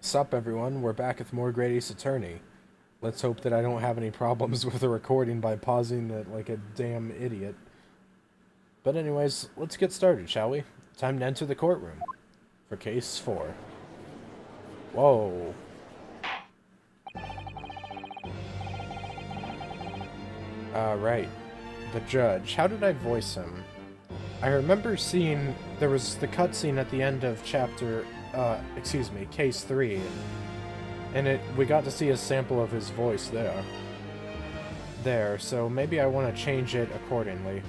Sup everyone, we're back with more Great Ace Attorney. Let's hope that I don't have any problems with the recording by pausing it like a damn idiot. But anyways, let's get started, shall we? Time to enter the courtroom. For case 4. Whoa. Right. The judge. How did I voice him? I remember seeing there was the cutscene at the end of case 3. And we got to see a sample of his voice there, so maybe I want to change it accordingly.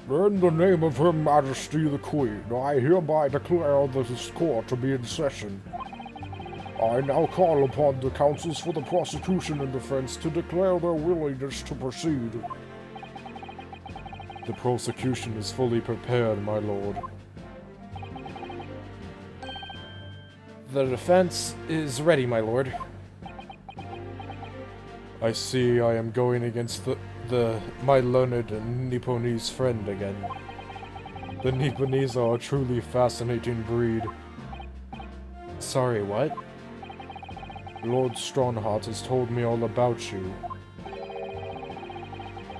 In the name of Her Majesty the Queen, I hereby declare this court to be in session. I now call upon the counsels for the prosecution and defense to declare their willingness to proceed. The prosecution is fully prepared, my lord. The defense is ready, my lord. I see I am going against my learned Nipponese friend again. The Nipponese are a truly fascinating breed. Sorry, what? Lord Strongheart has told me all about you.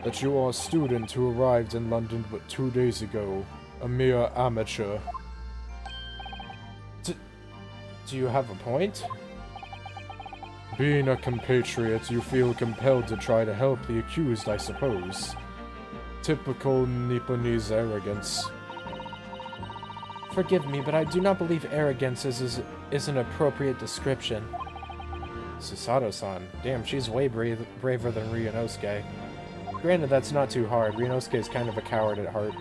That you are a student who arrived in London but 2 days ago. A mere amateur. Do you have a point? Being a compatriot, you feel compelled to try to help the accused, I suppose. Typical Nipponese arrogance. Forgive me, but I do not believe arrogance is an appropriate description. Susato-san. Damn, she's way braver than Ryunosuke. Granted, that's not too hard. Ryunosuke is kind of a coward at heart.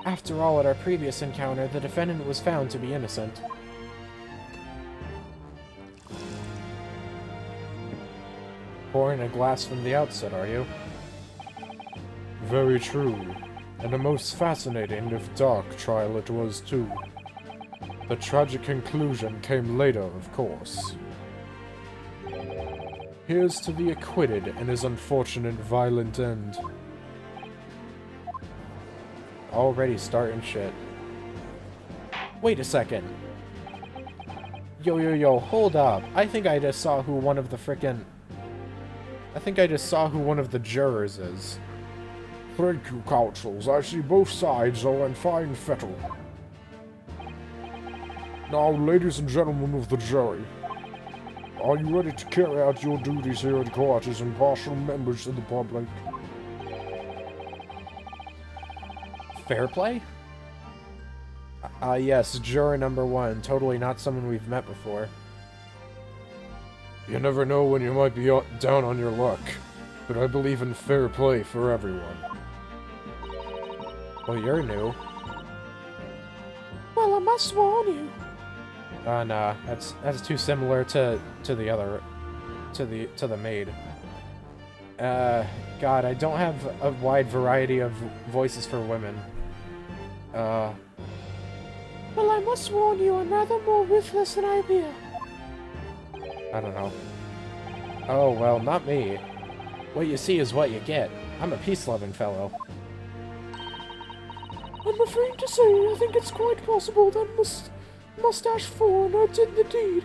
After all, at our previous encounter, the defendant was found to be innocent. Pouring a glass from the outset, are you? Very true. And a most fascinating, if dark, trial it was, too. The tragic conclusion came later, of course. Here's to the acquitted and his unfortunate violent end. Already starting shit. Wait a second. Yo, hold up. I think I just saw who one of the jurors is. Thank you, counsels. I see both sides are in fine fettle. Now, ladies and gentlemen of the jury, are you ready to carry out your duties here in court as impartial members of the public? Fair play? Yes, juror number 1. Totally not someone we've met before. You never know when you might be down on your luck, but I believe in fair play for everyone. Well, you're new. Well, I must warn you. Nah, that's too similar to the maid. God, I don't have a wide variety of voices for women. Well, I must warn you, I'm rather more ruthless than I appear. I don't know. Oh, well, not me. What you see is what you get. I'm a peace-loving fellow. I'm afraid to say, I think it's quite possible that Mustache Foreigner did the deed.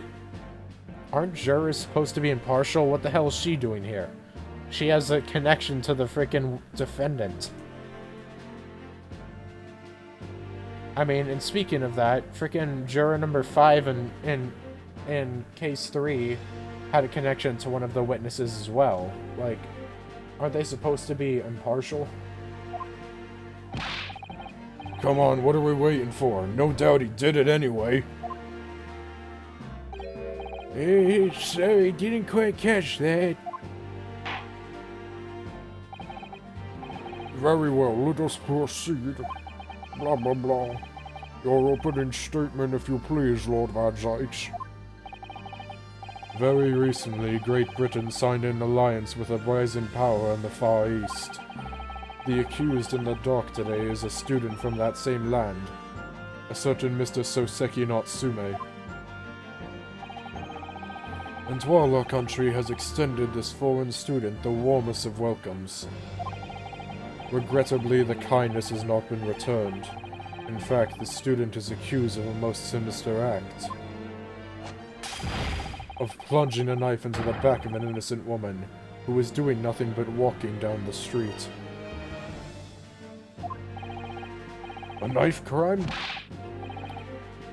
Aren't jurors supposed to be impartial? What the hell is she doing here? She has a connection to the frickin' defendant. I mean, and speaking of that, frickin' juror number 5 in case 3 had a connection to one of the witnesses as well. Like, aren't they supposed to be impartial? Come on, what are we waiting for? No doubt he did it anyway. Hey, sorry, didn't quite catch that. Very well, let us proceed. Blah, blah, blah. Your opening statement, if you please, Lord Van Zyks. Very recently, Great Britain signed an alliance with a rising power in the Far East. The accused in the dock today is a student from that same land, a certain Mr. Soseki Natsume. And while our country has extended this foreign student the warmest of welcomes, regrettably the kindness has not been returned. In fact, the student is accused of a most sinister act. of plunging a knife into the back of an innocent woman who was doing nothing but walking down the street. A knife crime?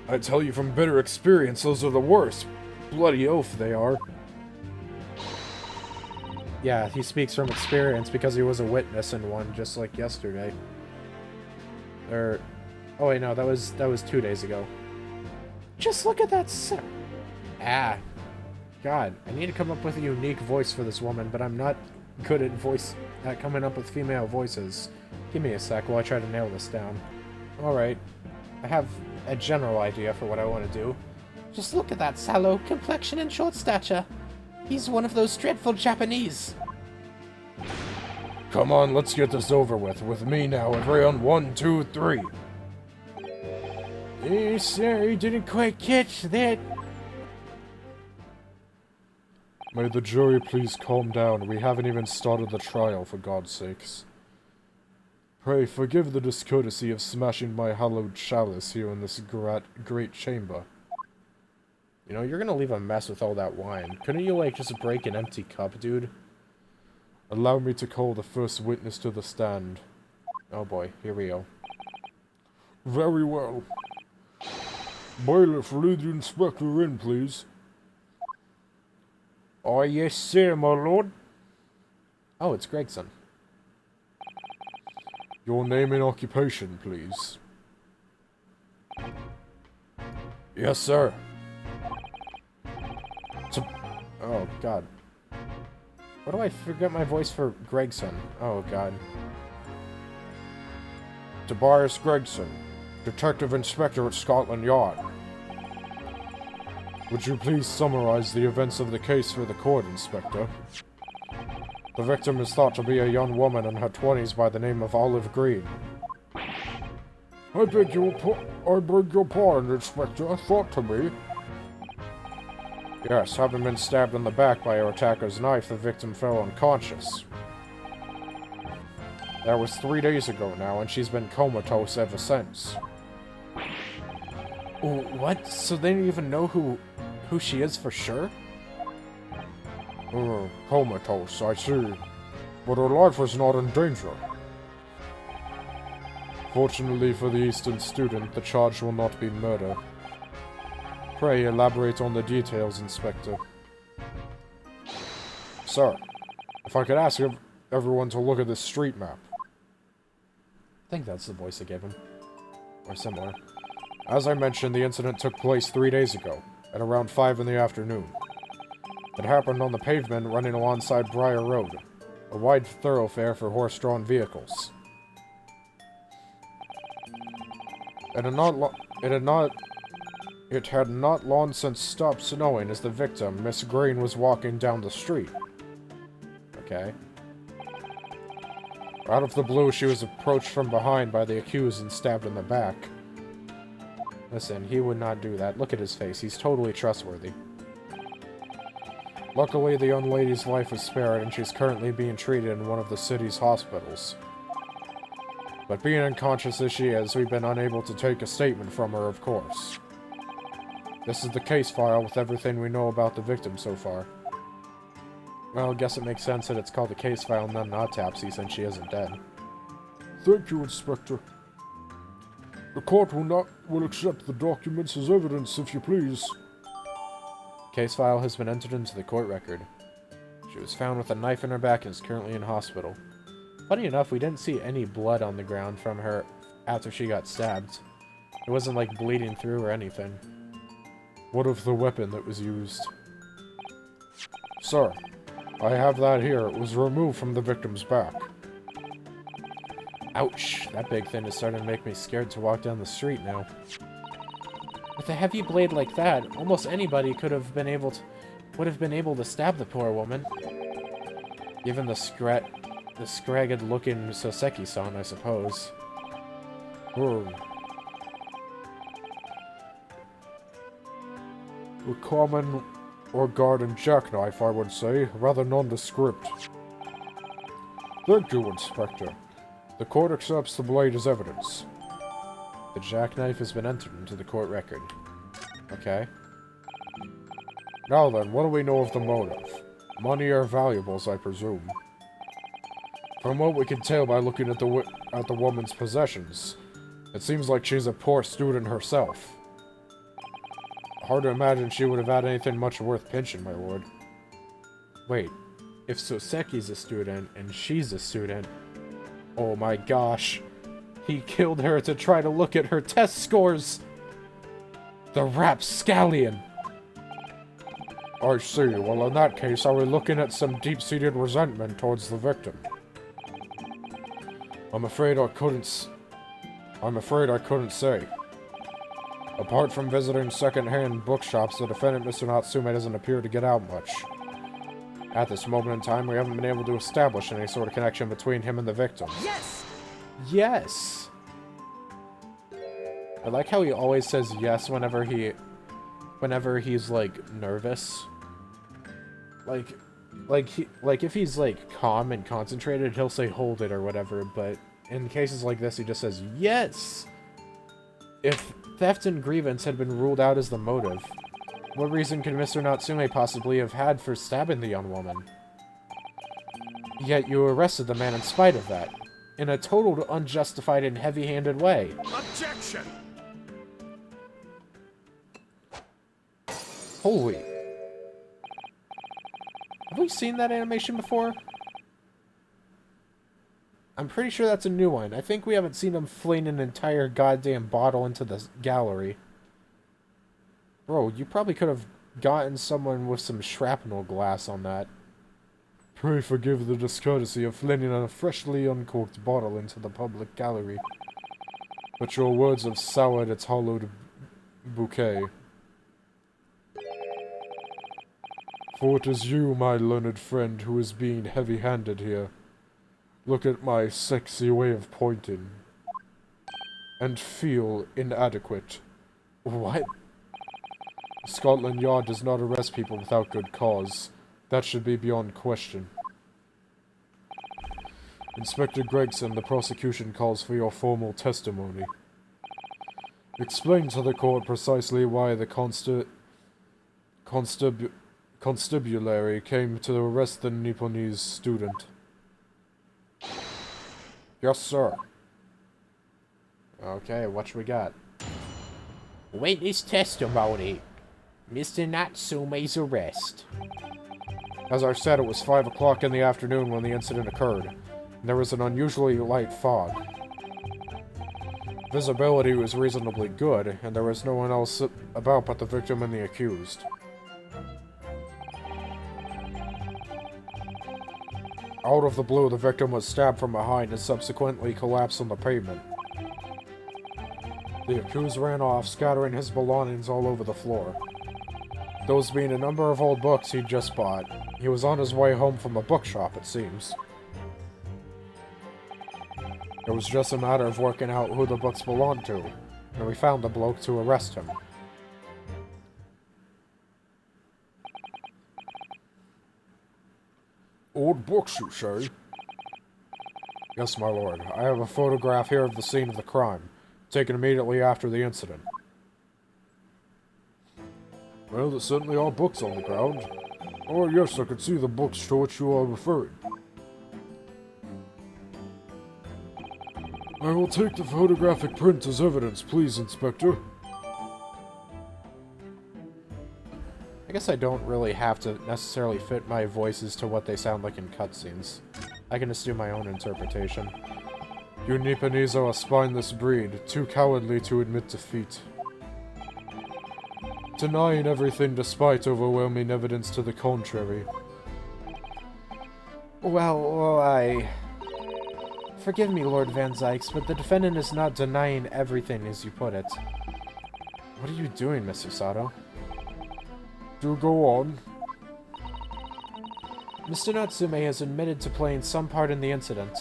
I tell you from bitter experience, those are the worst. Bloody oath they are. Yeah, he speaks from experience because he was a witness in one just like yesterday. Or, oh wait, no, that was 2 days ago. Just look at that Ah. God, I need to come up with a unique voice for this woman, but I'm not good at coming up with female voices. Give me a sec while I try to nail this down. Alright. I have a general idea for what I want to do. Just look at that sallow complexion and short stature. He's one of those dreadful Japanese. Come on, let's get this over with. With me now, everyone. 1, 2, 3. Sorry, didn't quite catch that. May the jury please calm down. We haven't even started the trial, for God's sakes. Pray, forgive the discourtesy of smashing my hallowed chalice here in this great chamber. You know, you're gonna leave a mess with all that wine. Couldn't you, like, just break an empty cup, dude? Allow me to call the first witness to the stand. Oh boy, here we go. Very well. Bailiff, lead the inspector in, please. Oh, yes, sir, my lord. Oh, it's Gregson. Your name and occupation, please. Yes, sir. Oh, God. What do I forget my voice for Gregson? Oh, God. Tobias Gregson, Detective Inspector at Scotland Yard. Would you please summarize the events of the case for the court, Inspector? The victim is thought to be a young woman in her 20s by the name of Olive Green. I beg your pardon, Inspector. Thought to be. Yes, having been stabbed in the back by her attacker's knife, the victim fell unconscious. That was 3 days ago now, and she's been comatose ever since. Oh, what? So they don't even know who she is for sure? Comatose, I see. But her life was not in danger. Fortunately for the Eastern student, the charge will not be murder. Pray elaborate on the details, Inspector. Sir, if I could ask everyone to look at this street map. I think that's the voice I gave him. Or similar. As I mentioned, the incident took place 3 days ago, at around 5 in the afternoon. It happened on the pavement running alongside Briar Road, a wide thoroughfare for horse-drawn vehicles. It had not long since stopped snowing as the victim, Miss Green, was walking down the street. Okay. Out of the blue, she was approached from behind by the accused and stabbed in the back. Listen, he would not do that. Look at his face. He's totally trustworthy. Luckily, the young lady's life was spared, and she's currently being treated in one of the city's hospitals. But being unconscious as she is, we've been unable to take a statement from her, of course. This is the case file with everything we know about the victim so far. Well, I guess it makes sense that it's called a case file and not an autopsy since she isn't dead. Thank you, Inspector. The court will accept the documents as evidence, if you please. Case file has been entered into the court record. She was found with a knife in her back and is currently in hospital. Funny enough, we didn't see any blood on the ground from her after she got stabbed. It wasn't like bleeding through or anything. What of the weapon that was used? Sir, I have that here. It was removed from the victim's back. Ouch! That big thing is starting to make me scared to walk down the street now. With a heavy blade like that, almost anybody would have been able to stab the poor woman. Even the scragged-looking Soseki-san, I suppose. A common or garden jackknife, I would say, rather nondescript. Thank you, Inspector. The court accepts the blade as evidence. The jackknife has been entered into the court record. Okay. Now then, what do we know of the motive? Money or valuables, I presume. From what we can tell by looking at the woman's possessions, it seems like she's a poor student herself. Hard to imagine she would have had anything much worth pinching, my lord. Wait, if Soseki's a student and she's a student, oh my gosh, he killed her to try to look at her test scores! The rapscallion! I see. Well, in that case, are we looking at some deep-seated resentment towards the victim? I'm afraid I couldn't say. Apart from visiting second-hand bookshops, the defendant, Mr. Natsume, doesn't appear to get out much. At this moment in time, we haven't been able to establish any sort of connection between him and the victim. Yes! Yes! I like how he always says yes whenever he's, like, nervous. Like if he's, like, calm and concentrated, he'll say hold it or whatever, but in cases like this, he just says yes! If theft and grievance had been ruled out as the motive, what reason could Mr. Natsume possibly have had for stabbing the young woman? Yet you arrested the man in spite of that, in a total unjustified and heavy-handed way. Objection! Holy. Have we seen that animation before? I'm pretty sure that's a new one. I think we haven't seen him fling an entire goddamn bottle into the gallery. Bro, you probably could have gotten someone with some shrapnel glass on that. Pray forgive the discourtesy of flinging a freshly uncorked bottle into the public gallery. But your words have soured its hollowed bouquet. For it is you, my learned friend, who is being heavy-handed here. Look at my sexy way of pointing. And feel inadequate. What? Scotland Yard does not arrest people without good cause. That should be beyond question. Inspector Gregson, the prosecution calls for your formal testimony. Explain to the court precisely why the constabulary came to arrest the Nipponese student. Yes, sir. Okay, what we got? Witness testimony. Mr. Natsume's arrest. As I said, it was 5 o'clock in the afternoon when the incident occurred. There was an unusually light fog. Visibility was reasonably good, and there was no one else about but the victim and the accused. Out of the blue, the victim was stabbed from behind and subsequently collapsed on the pavement. The accused ran off, scattering his belongings all over the floor. Those being a number of old books he'd just bought. He was on his way home from a bookshop, it seems. It was just a matter of working out who the books belonged to, and we found the bloke to arrest him. Old books, you say? Yes, my lord. I have a photograph here of the scene of the crime, taken immediately after the incident. Well, there certainly are books on the ground. Oh, yes, I can see the books to which you are referring. I will take the photographic print as evidence, please, Inspector. I guess I don't really have to necessarily fit my voices to what they sound like in cutscenes. I can just do my own interpretation. You Nipponese are a spineless breed, too cowardly to admit defeat. Denying everything despite overwhelming evidence to the contrary. Well, forgive me, Lord Van Zykes, but the defendant is not denying everything, as you put it. What are you doing, Mr. Sato? Do go on. Mr. Natsume has admitted to playing some part in the incident.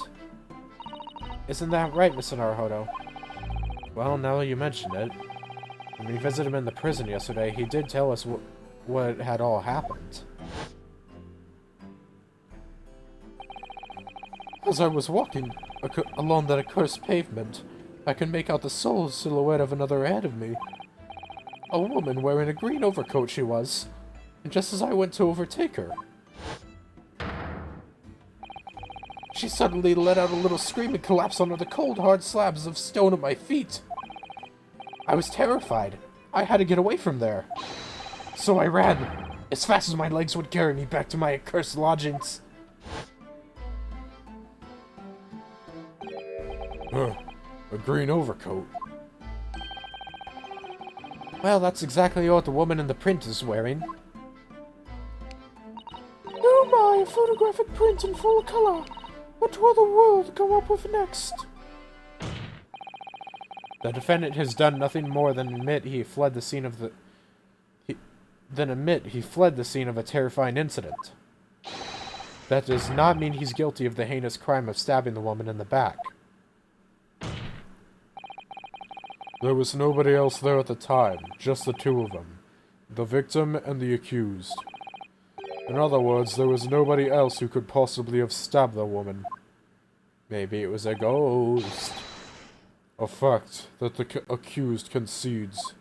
Isn't that right, Mr. Naruhodo? Well, now you mention it. When we visited him in the prison yesterday, he did tell us what had all happened. As I was walking along that accursed pavement, I could make out the sole silhouette of another ahead of me. A woman wearing a green overcoat she was. and just as I went to overtake her, she suddenly let out a little scream and collapsed onto the cold, hard slabs of stone at my feet. I was terrified. I had to get away from there. So I ran, as fast as my legs would carry me back to my accursed lodgings. A green overcoat. Well, that's exactly what the woman in the print is wearing. Oh my, a photographic print in full color. What will the world come up with next? The defendant has done nothing more than admit he fled the scene of a terrifying incident. That does not mean he's guilty of the heinous crime of stabbing the woman in the back. There was nobody else there at the time, just the two of them. The victim and the accused. In other words, there was nobody else who could possibly have stabbed the woman. Maybe it was a ghost. A fact that the accused concedes.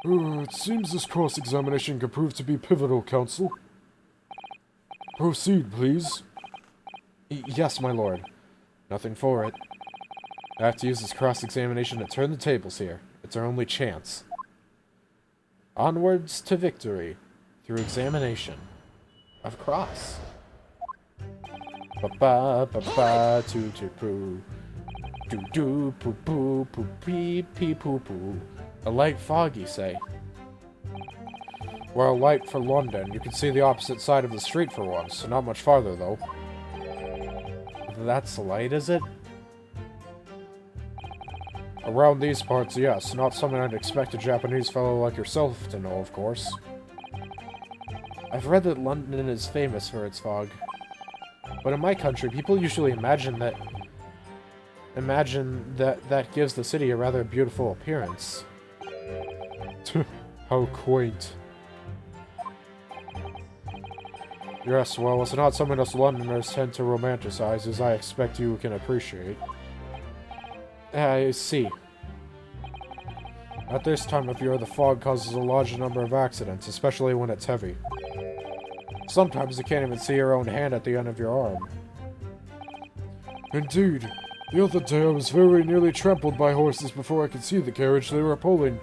It seems this cross-examination could prove to be pivotal, counsel. Proceed, please. Yes, my lord. Nothing for it. I have to use this cross-examination to turn the tables here. It's our only chance. Onwards to victory through examination of cross. Ba ba ba ba to poo. Do do poo poo poo pee pee poo poo. A light fog, you say? Well, light for London. You can see the opposite side of the street for once. Not much farther, though. That's light, is it? Around these parts, yes. Not something I'd expect a Japanese fellow like yourself to know, of course. I've read that London is famous for its fog. But in my country, people usually imagine that gives the city a rather beautiful appearance. How quaint. Yes, well, it's not something us Londoners tend to romanticize, as I expect you can appreciate. I see. At this time of year, the fog causes a large number of accidents, especially when it's heavy. Sometimes you can't even see your own hand at the end of your arm. Indeed. The other day I was very nearly trampled by horses before I could see the carriage they were pulling.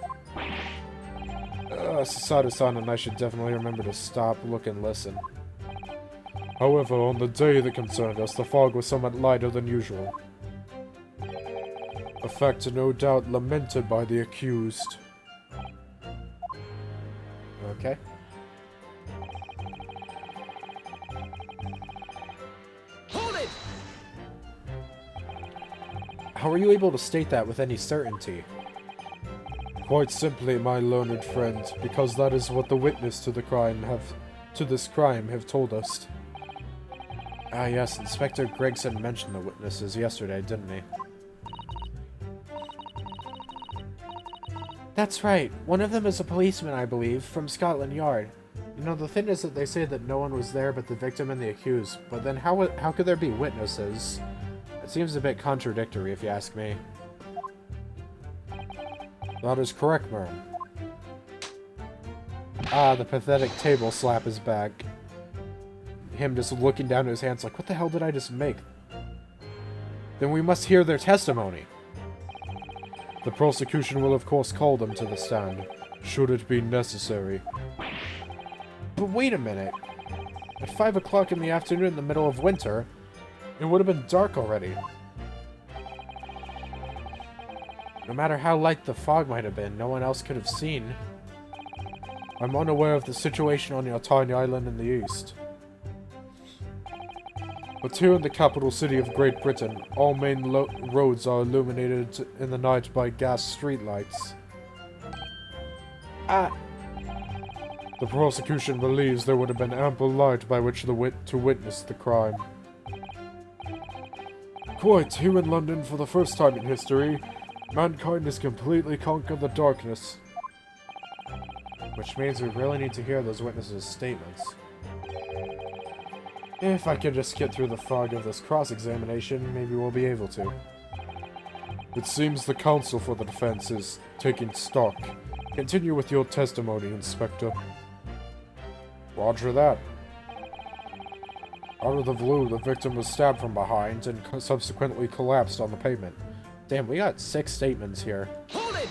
Sasada-san and I should definitely remember to stop, look, and listen. However, on the day that concerned us, the fog was somewhat lighter than usual. A fact no doubt lamented by the accused. Okay. Hold it! How are you able to state that with any certainty? Quite simply, my learned friend, because that is what the witness to this crime have told us. Ah yes, Inspector Gregson mentioned the witnesses yesterday, didn't he? That's right. One of them is a policeman, I believe, from Scotland Yard. You know, the thing is that they say that no one was there but the victim and the accused, but then how could there be witnesses? It seems a bit contradictory, if you ask me. That is correct, ma'am. Ah, the pathetic table slap is back. Him just looking down at his hands like, what the hell did I just make? Then we must hear their testimony. The prosecution will of course call them to the stand, should it be necessary. But wait a minute. At 5 o'clock in the afternoon in the middle of winter, it would have been dark already. No matter how light the fog might have been, no one else could have seen. I'm unaware of the situation on your tiny island in the east. But here in the capital city of Great Britain, all main roads are illuminated in the night by gas streetlights. The prosecution believes there would have been ample light by which to witness the crime. Quite, here in London, for the first time in history, mankind has completely conquered the darkness. Which means we really need to hear those witnesses' statements. If I could just get through the fog of this cross-examination, maybe we'll be able to. It seems the counsel for the defense is taking stock. Continue with your testimony, Inspector. Roger that. Out of the blue, the victim was stabbed from behind and subsequently collapsed on the pavement. Damn, we got 6 statements here. Hold it!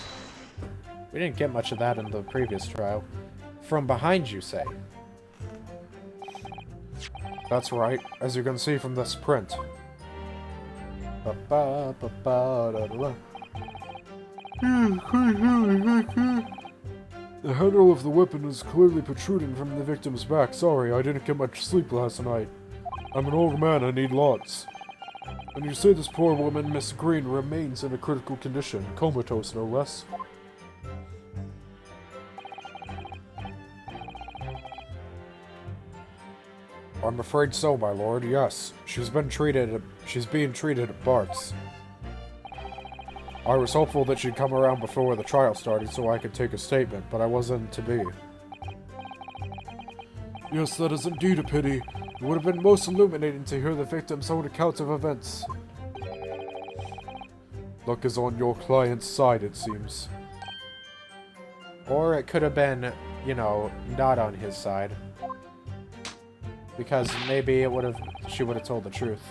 We didn't get much of that in the previous trial. From behind, you say? That's right, as you can see from this print. The handle of the weapon is clearly protruding from the victim's back. Sorry, I didn't get much sleep last night. I'm an old man, I need lots. And you say this poor woman, Miss Green, remains in a critical condition, comatose no less. I'm afraid so, my lord, yes. She's being treated at Bart's. I was hopeful that she'd come around before the trial started so I could take a statement, but I wasn't to be. Yes, that is indeed a pity. It would have been most illuminating to hear the victim's own account of events. Luck is on your client's side, it seems. Or it could have been, you know, not on his side. Because maybe she would have told the truth.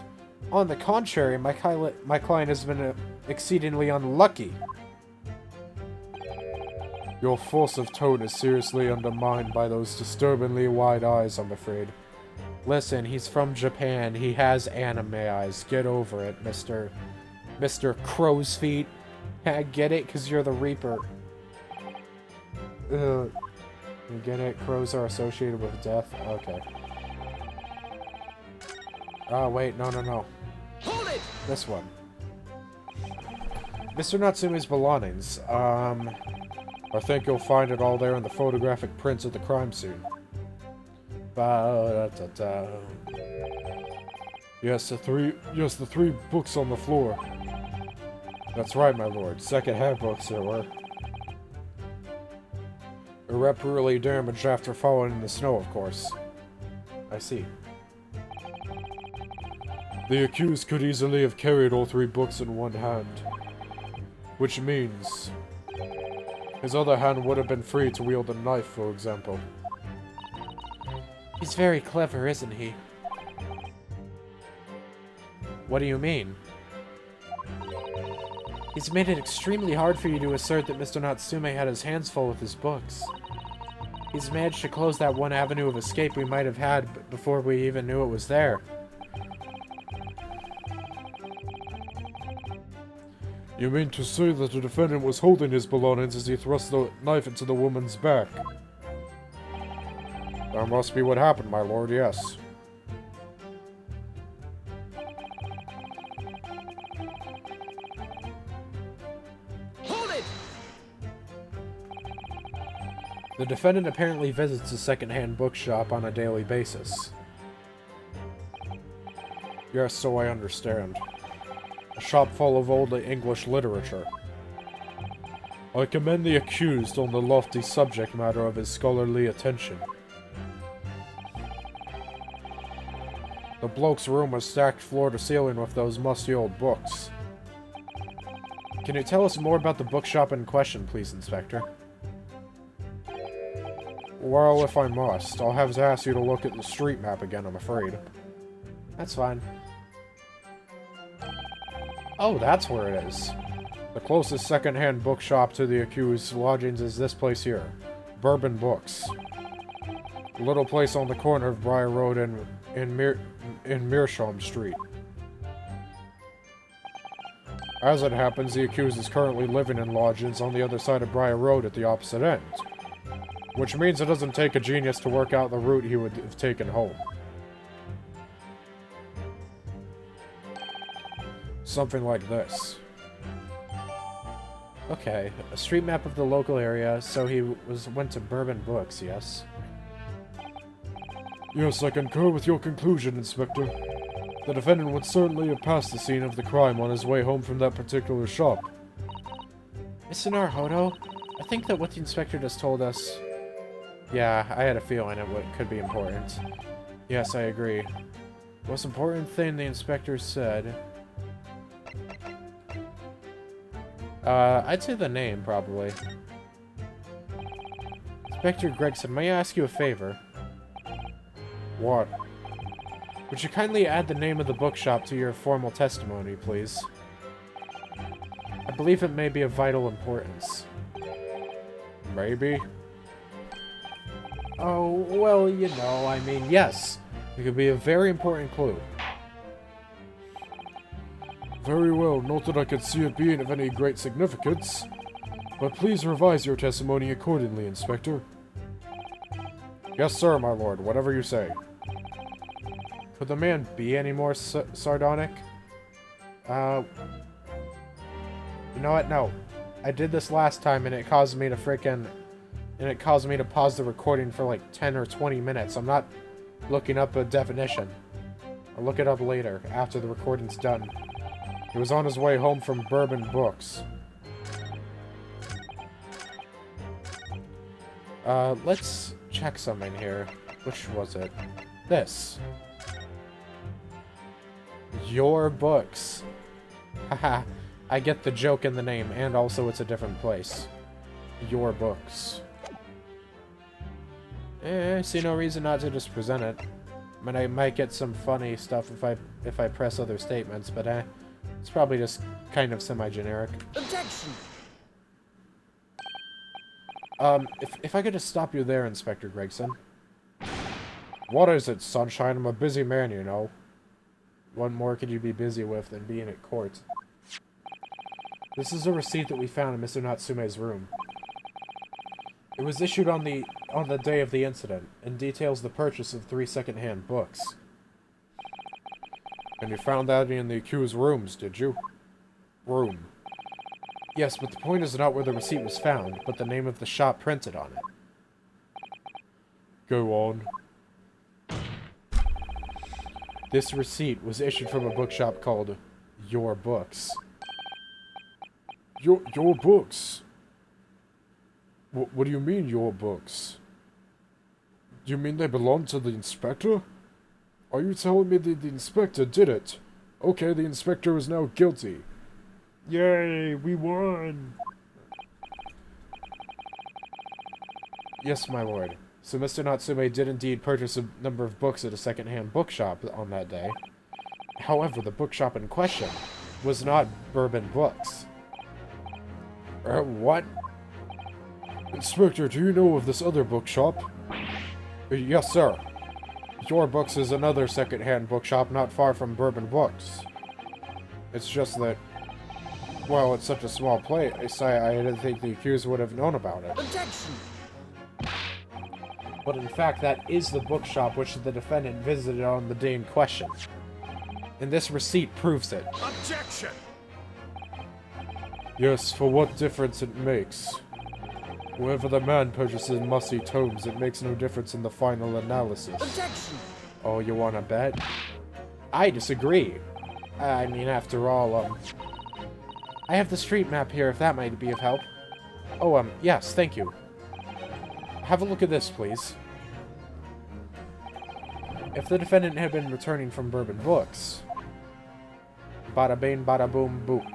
On the contrary, my client has been exceedingly unlucky. Your force of tone is seriously undermined by those disturbingly wide eyes, I'm afraid. Listen, he's from Japan. He has anime eyes. Get over it, Mr. Crow's Feet. Get it? Because you're the Reaper. You get it? Crows are associated with death? Okay. Oh, wait. No. Hold it! This one. Mr. Natsume's belongings. I think you'll find it all there in the photographic prints of the crime scene. Yes, the three books on the floor. That's right, my lord. Second-hand books there were. Irreparably damaged after falling in the snow, of course. I see. The accused could easily have carried all 3 books in one hand. Which means his other hand would have been free to wield a knife, for example. He's very clever, isn't he? What do you mean? He's made it extremely hard for you to assert that Mr. Natsume had his hands full with his books. He's managed to close that one avenue of escape we might have had before we even knew it was there. You mean to say that the defendant was holding his belongings as he thrust the knife into the woman's back? That must be what happened, my lord, yes. Hold it! The defendant apparently visits a second-hand bookshop on a daily basis. Yes, so I understand. A shop full of old English literature. I commend the accused on the lofty subject matter of his scholarly attention. The bloke's room was stacked floor to ceiling with those musty old books. Can you tell us more about the bookshop in question, please, Inspector? Well, if I must, I'll have to ask you to look at the street map again, I'm afraid. That's fine. Oh, that's where it is. The closest second-hand bookshop to the accused's lodgings is this place here. Bourbon Books. A little place on the corner of Briar Road in Meerschaum Street. As it happens, the accused is currently living in lodgings on the other side of Briar Road at the opposite end. Which means it doesn't take a genius to work out the route he would have taken home. Something like this. Okay, a street map of the local area, so he went to Bourbon Books, yes? Yes, I concur with your conclusion, Inspector. The defendant would certainly have passed the scene of the crime on his way home from that particular shop. Mr. Naruhodo, I think that what the inspector just told us... Yeah, I had a feeling it could be important. Yes, I agree. The most important thing the inspector said... I'd say the name, probably. Inspector Gregson, may I ask you a favor? What? Would you kindly add the name of the bookshop to your formal testimony, please? I believe it may be of vital importance. Maybe? Oh, well, you know, I mean, yes. It could be a very important clue. Very well, not that I could see it being of any great significance. But please revise your testimony accordingly, Inspector. Yes, sir, my lord, whatever you say. Could the man be any more sardonic? You know what? No. I did this last time and it caused me to pause the recording for like 10 or 20 minutes. I'm not looking up a definition. I'll look it up later, after the recording's done. He was on his way home from Bourbon Books. Let's check something here. Which was it? This. Your Books. Haha, I get the joke in the name, and also it's a different place. Your Books. I see no reason not to just present it. I mean, I might get some funny stuff if I press other statements, but it's probably just kind of semi-generic. Objection! If I could just stop you there, Inspector Gregson. What is it, Sunshine? I'm a busy man, you know. What more could you be busy with than being at court? This is a receipt that we found in Mr. Natsume's room. It was issued on the day of the incident, and details the purchase of 3 second-hand books. And you found that in the accused's rooms, did you? Room. Yes, but the point is not where the receipt was found, but the name of the shop printed on it. Go on. This receipt was issued from a bookshop called Your Books. Your books? What do you mean, your books? Do you mean they belong to the inspector? Are you telling me that the inspector did it? Okay, the inspector is now guilty. Yay, we won! Yes, my lord. So Mr. Natsume did indeed purchase a number of books at a second-hand bookshop on that day. However, the bookshop in question was not Bourbon Books. What? Inspector, do you know of this other bookshop? Yes, sir. Your Books is another second-hand bookshop not far from Bourbon Books. It's just that, well, it's such a small place, I didn't think the accused would have known about it. Objection! But in fact, that is the bookshop which the defendant visited on the day in question. And this receipt proves it. Objection! Yes, for what difference it makes. Whoever the man purchases musty tomes, it makes no difference in the final analysis. Objection! Oh, you wanna bet? I disagree. I mean, after all, I have the street map here, if that might be of help. Oh, yes, thank you. Have a look at this, please. If the defendant had been returning from Bourbon Books, bada bing, bada boom, boom,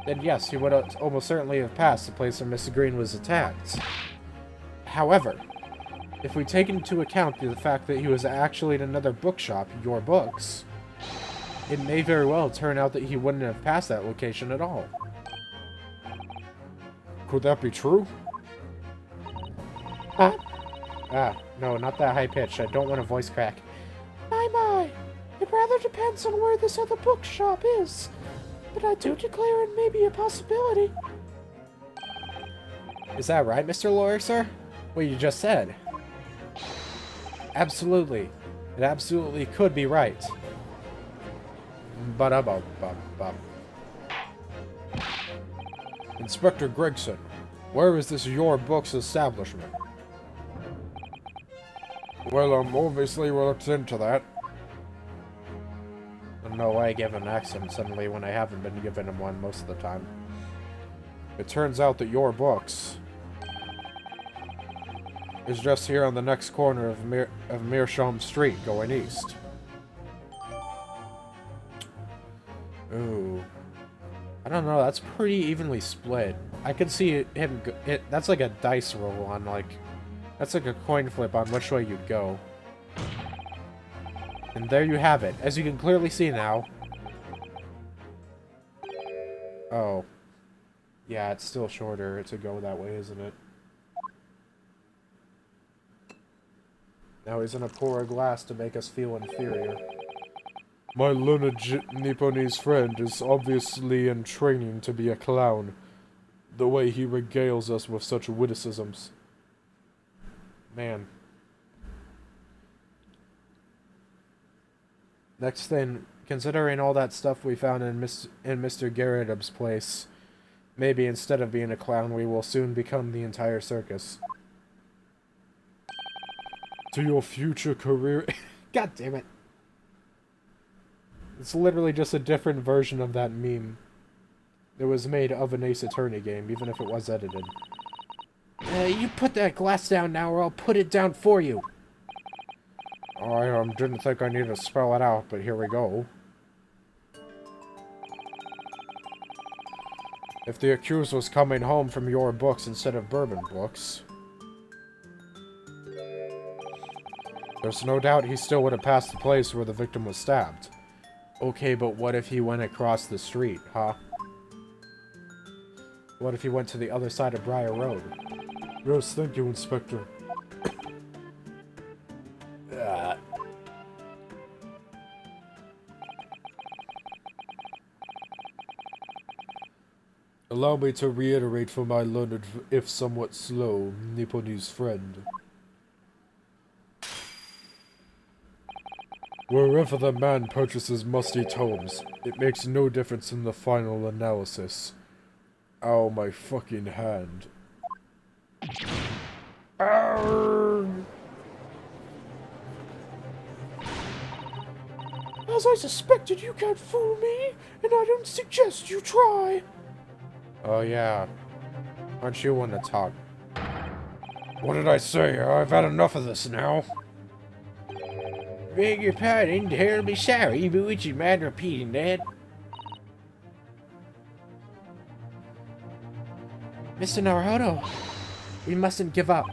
then yes, he would almost certainly have passed the place where Mr. Green was attacked. However, if we take into account the fact that he was actually at another bookshop, Your Books, it may very well turn out that he wouldn't have passed that location at all. Could that be true? No, not that high pitch. I don't want a voice crack. My. It rather depends on where this other bookshop is. But I do declare it may be a possibility. Is that right, Mr. Lawyer, sir? What you just said? Absolutely. It absolutely could be right. Ba-da-ba-ba-ba. Inspector Gregson, where is this Your Books establishment? Well, obviously we'll look into that. No way I give an accent suddenly when I haven't been giving him one most of the time. It turns out that Your Books is just here on the next corner of Meerschaum Street, going east. Ooh. I don't know, that's pretty evenly split. I could see him, that's like a dice roll on, like, that's like a coin flip on which way you'd go. And there you have it. As you can clearly see now. Oh. Yeah, it's still shorter to go that way, isn't it? Now he's gonna pour a glass to make us feel inferior. My learned Nipponese friend is obviously in training to be a clown, the way he regales us with such witticisms. Man. Next thing, considering all that stuff we found in Mr. Garrett's place, maybe instead of being a clown, we will soon become the entire circus. To your future career... God damn it. It's literally just a different version of that meme. It was made of an Ace Attorney game, even if it was edited. You put that glass down now, or I'll put it down for you. I didn't think I needed to spell it out, but here we go. If the accused was coming home from your books instead of bourbon books, there's no doubt he still would have passed the place where the victim was stabbed. Okay, but what if he went across the street, huh? What if he went to the other side of Briar Road? Yes, thank you, Inspector. Allow me to reiterate for my learned, if somewhat slow, Nipponese friend. Wherever the man purchases musty tomes, it makes no difference in the final analysis. Ow, my fucking hand. Arrgh! As I suspected, you can't fool me, and I don't suggest you try. Oh yeah. Aren't you one to talk? What did I say? I've had enough of this now. Beg your pardon, terribly sorry, but would you mind repeating that? Mr. Naruhodo, we mustn't give up.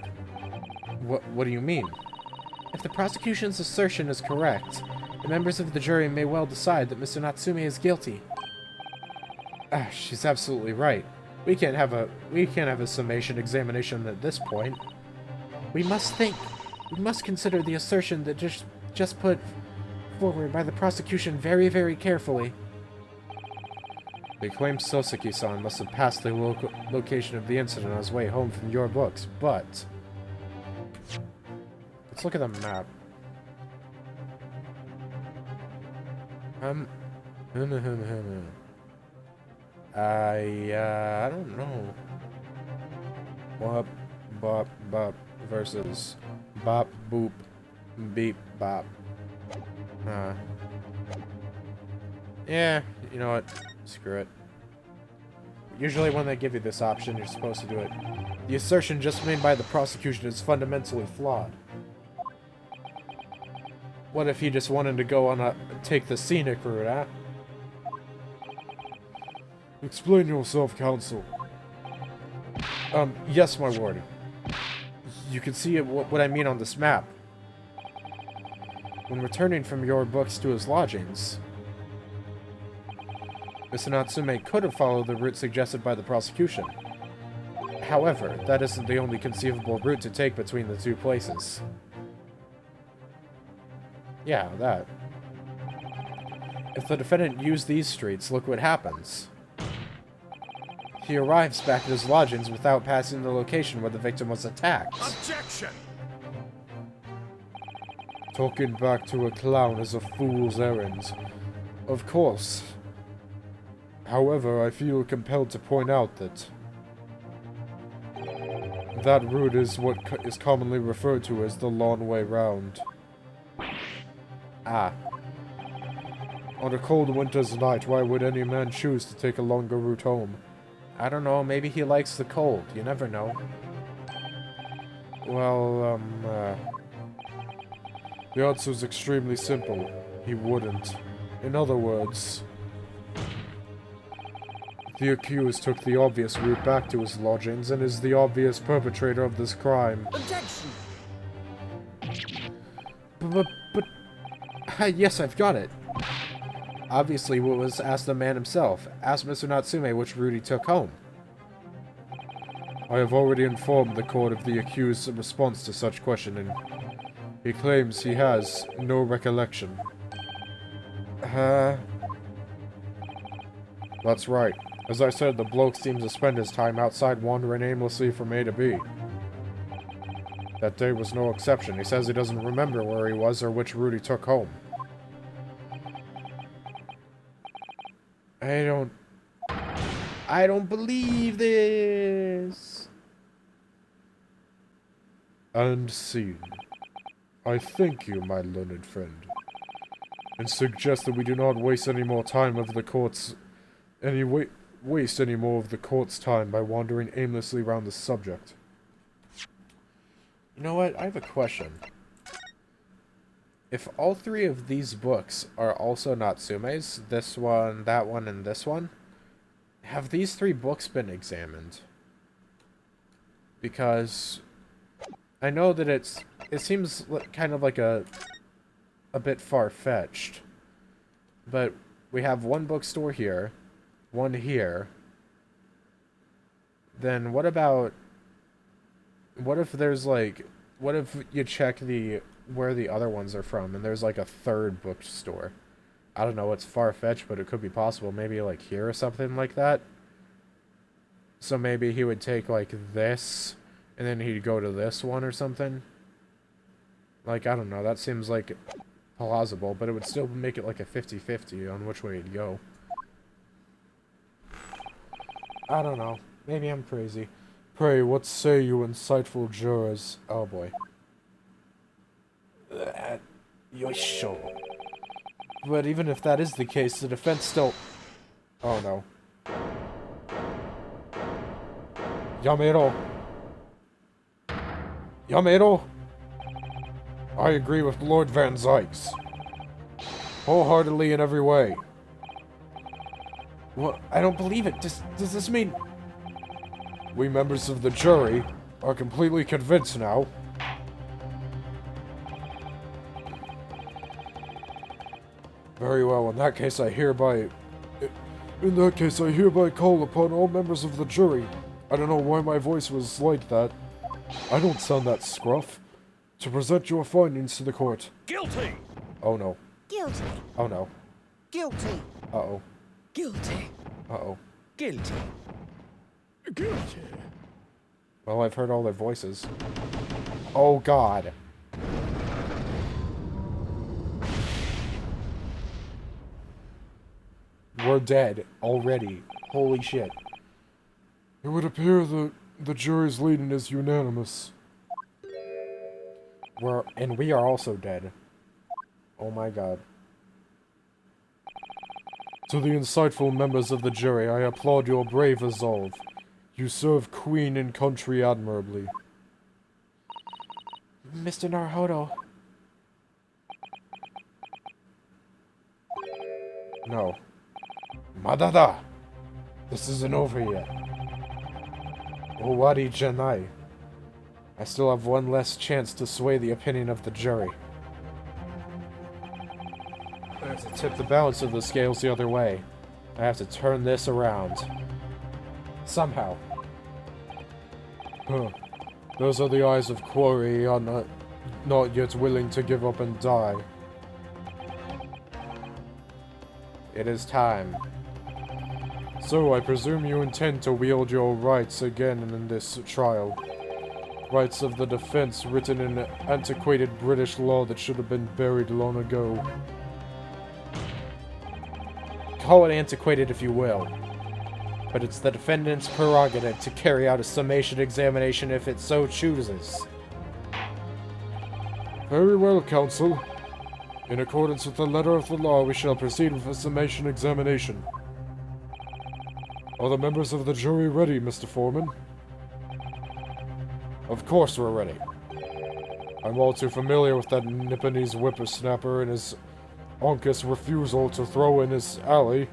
What do you mean? If the prosecution's assertion is correct, the members of the jury may well decide that Mr. Natsume is guilty. She's absolutely right. We can't have a summation examination at this point. We must think. We must consider the assertion that just put forward by the prosecution very, very carefully. We claim Soseki-san must have passed the location of the incident on his way home from your books, but... Let's look at the map. I don't know. Wop, bop, bop versus bop, boop, beep, bop. Yeah, you know what? Screw it. Usually when they give you this option, you're supposed to do it. The assertion just made by the prosecution is fundamentally flawed. What if he just wanted to go on take the scenic route, huh? Explain yourself, counsel. Yes, my lord. You can see what I mean on this map. When returning from your books to his lodgings, Mr. Natsume could have followed the route suggested by the prosecution. However, that isn't the only conceivable route to take between the two places. Yeah, that. If the defendant used these streets, look what happens. He arrives back at his lodgings without passing the location where the victim was attacked. Objection! Talking back to a clown is a fool's errand. Of course. However, I feel compelled to point out that that route is what is commonly referred to as the long way round. Ah. On a cold winter's night, why would any man choose to take a longer route home? I don't know, maybe he likes the cold. You never know. Well, the answer's extremely simple. He wouldn't. In other words, The accused took the obvious route back to his lodgings and is the obvious perpetrator of this crime. Objection! Yes, I've got it. Obviously, what was asked the man himself. Ask Mr. Natsume which route he took home. I have already informed the court of the accused's response to such questioning. He claims he has no recollection. That's right. As I said, the bloke seems to spend his time outside wandering aimlessly from A to B. That day was no exception. He says he doesn't remember where he was or which route he took home. I don't believe this. And scene. I thank you, my learned friend, and suggest that we do not waste any more time of the court's waste any more of the court's time by wandering aimlessly around the subject. You know what? I have a question. If all three of these books are also Natsume's, this one, that one, and this one, have these three books been examined? Because I know that it seems kind of like a bit far-fetched, but we have one bookstore here, one here. Then what if there's like, what if you check where the other ones are from and there's like a third bookstore? I don't know, it's far-fetched, but it could be possible. Maybe like here or something like that. So maybe he would take like this and then he'd go to this one or something. Like, I don't know, that seems like plausible, but it would still make it like a 50-50 on which way it'd go. I don't know. Maybe I'm crazy. Pray, what say you, insightful jurors? Oh boy. Yoisho. But even if that is the case, the defense still... Oh no. Yamero! Yamero! I agree with Lord Van Zykes. Wholeheartedly in every way. Well, I don't believe it. Does this mean... We members of the jury are completely convinced now. Very well, in that case I hereby call upon all members of the jury. I don't know why my voice was like that. I don't sound that scruff. To present your findings to the court. Guilty! Oh no. Guilty. Oh no. Guilty. Uh-oh. Guilty. Uh-oh. Guilty. Guilty. Well, I've heard all their voices. Oh god. We're dead already. Holy shit. It would appear that the jury's leading is unanimous. We are also dead. Oh my god. To the insightful members of the jury, I applaud your brave resolve. You serve Queen and country admirably. Mr. Naruhodo. No. Madada! This isn't over yet. Owari Janai. I still have one less chance to sway the opinion of the jury. I have to tip the balance of the scales the other way. I have to turn this around. Somehow. Huh. Those are the eyes of Quarry are not yet willing to give up and die. It is time. So, I presume you intend to wield your rights again in this trial. Rights of the defense written in antiquated British law that should have been buried long ago. Call it antiquated if you will. But it's the defendant's prerogative to carry out a summation examination if it so chooses. Very well, counsel. In accordance with the letter of the law, we shall proceed with a summation examination. Are the members of the jury ready, Mr. Foreman? Of course we're ready. I'm all too familiar with that Nipponese whippersnapper and his onkus refusal to throw in his alley.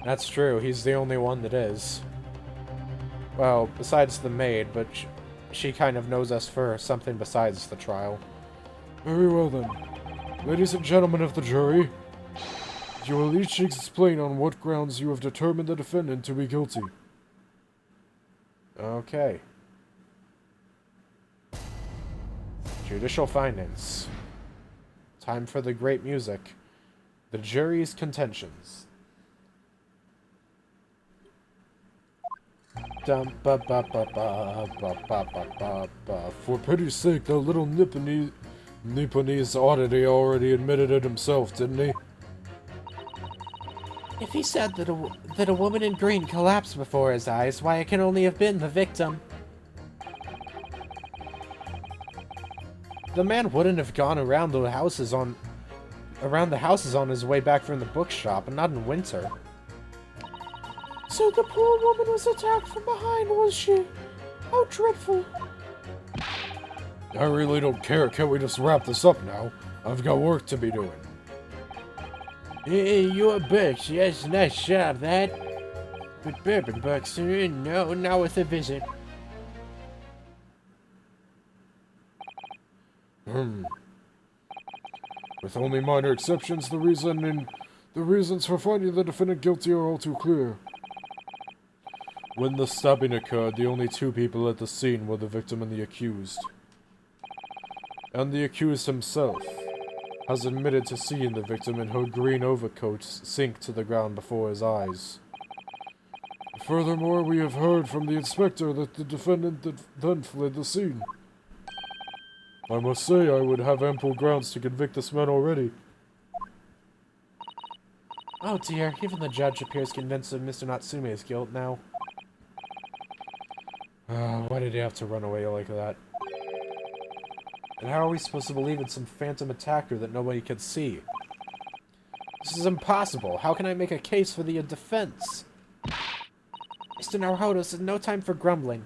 That's true, he's the only one that is. Well, besides the maid, but she kind of knows us for something besides the trial. Very well then. Ladies and gentlemen of the jury, you will each explain on what grounds you have determined the defendant to be guilty. Okay. Judicial findings. Time for the great music. The jury's contentions. Dum ba ba ba ba ba ba ba ba ba. For pity's sake, that little Nipponese oddity already admitted it himself, didn't he? If he said that a woman in green collapsed before his eyes, why, it can only have been the victim. The man wouldn't have gone around the houses on his way back from the bookshop, and not in winter. So the poor woman was attacked from behind, was she? How dreadful. I really don't care. Can't we just wrap this up now? I've got work to be doing. Hey, you're a bitch. Yes, nice job, that. But bourbon bucks, no, not with a visit. With only minor exceptions, the reasons for finding the defendant guilty are all too clear. When the stabbing occurred, the only two people at the scene were the victim and the accused. And the accused himself has admitted to seeing the victim in her green overcoat sink to the ground before his eyes. Furthermore, we have heard from the inspector that the defendant then fled the scene. I must say, I would have ample grounds to convict this man already. Oh dear, even the judge appears convinced of Mr. Natsume's guilt now. Why did he have to run away like that? And how are we supposed to believe in some phantom attacker that nobody could see? This is impossible. How can I make a case for the defense? Mr. Naruhodo, this is no time for grumbling.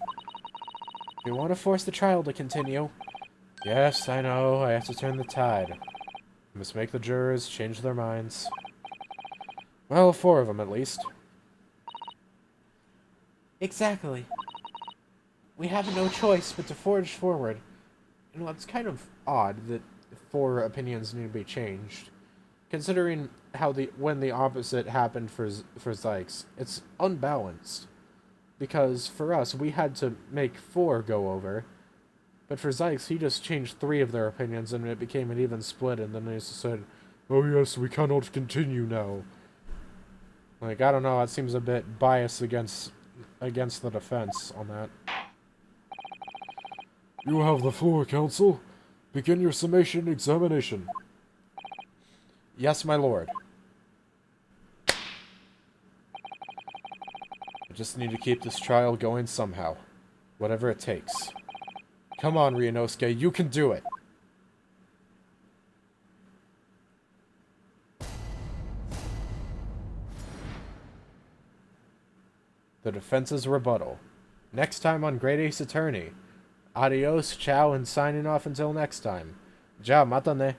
We want to force the trial to continue. Yes, I know. I have to turn the tide. I must make the jurors change their minds. Well, 4 of them at least. Exactly. We have no choice but to forge forward. You know, it's kind of odd that 4 opinions need to be changed. Considering how when the opposite happened for Zykes, it's unbalanced. Because for us, we had to make 4 go over. But for Zykes, he just changed 3 of their opinions and it became an even split, and then they just said, "Oh yes, we cannot continue now." Like, I don't know, that seems a bit biased against the defense on that. You have the floor, counsel. Begin your summation examination. Yes, my lord. I just need to keep this trial going somehow. Whatever it takes. Come on, Ryunosuke, you can do it! The defense's rebuttal. Next time on Great Ace Attorney. Adios, ciao, and signing off until next time. Ja, mata ne.